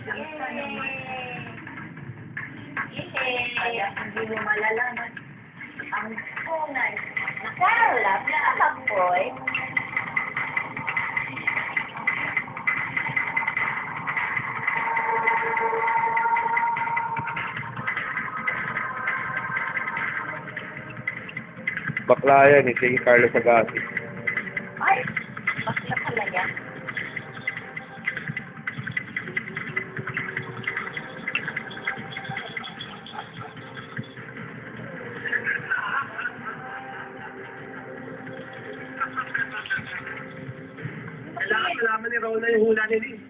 Kaya hindi mo malalaman ang tunay na karalap na apoy. Bakla yan eh, si Carlos Agassi. Ay, bakla pala yan. Kailangan malaman ni Raul na yung hula ni Liz.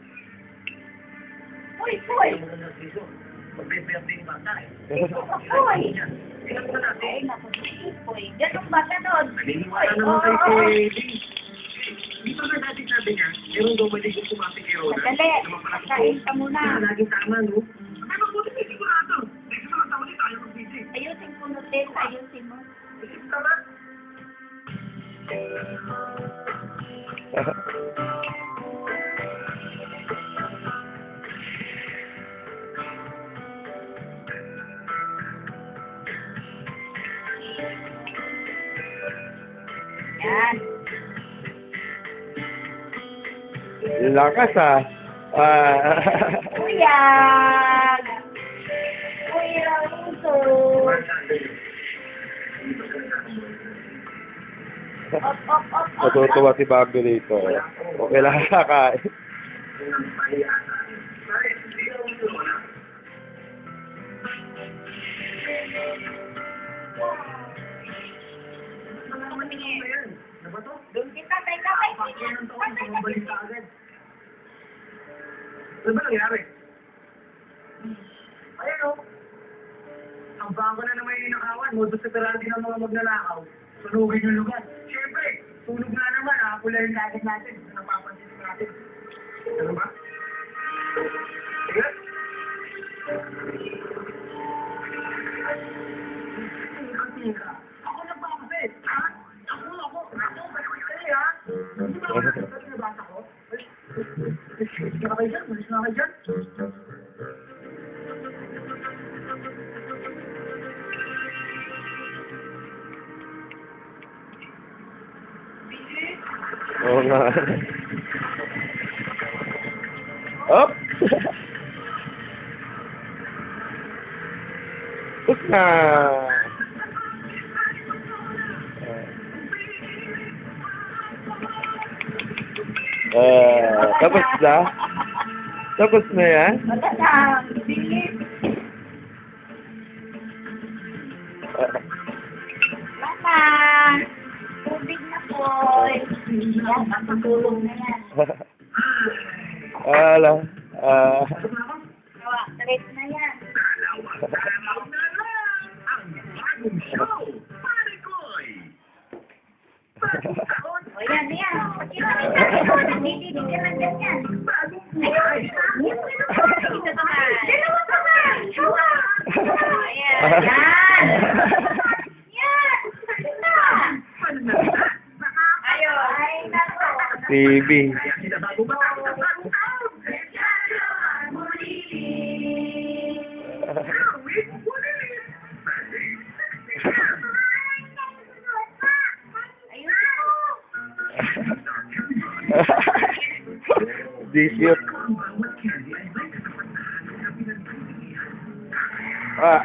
Uy, uy! Magbe-birthday yung bata eh. Uy! Tingnan mo natin. Ay, naku, uy. Ganun ba ganun? Naniniwala naman kayo si Liz. Dito na dati sabi niya, meron daw maligong kumapit kay Roland. Sandali, kain ka muna. Laging tama, no? Ay, magbuti may sigurado. Next month na ulit tayo mag-busy. Ayusin ko nutin, ayusin mo. Tama? Yan. Lakas ah. Kuya! Kuya, uso! Op, op, op, op. Natutuwa si Bago dito. Okay lang kakain. Doon kita, teka, teka. Ano ba nangyari? Ayan o. Ang bago na naman yung nakawan. Modus operandi ng mga magnanakaw. Sunugin yung lugar. Siyempre, tulog na naman. Pula yung target natin. Napapansin natin. Ano ba? Sige. Tika. Ako na ba kasi? Ha? Ako. Kasi ha? Hindi ba ako nagsasabi na bata ko? Malis na kayo dyan. Malis na kayo dyan. Oo nga. Op! Tapos na! Tapos na? Tapos na yan? Wala na, bilis. Wala. Tubig na po. Yan, matutulog na yan. Ala. Gawa, straight na yan. Bagong show, Parikoy! O yan, yan. Nanditinig ka lang ganyan. Ayun. Ito naman. Dalawa pa ba? Hawa. Ayan. Yan. Yan. Ayun. Ay, nako. TV. Kaya sila bago matapos ang bagong taon. Disip. Ah.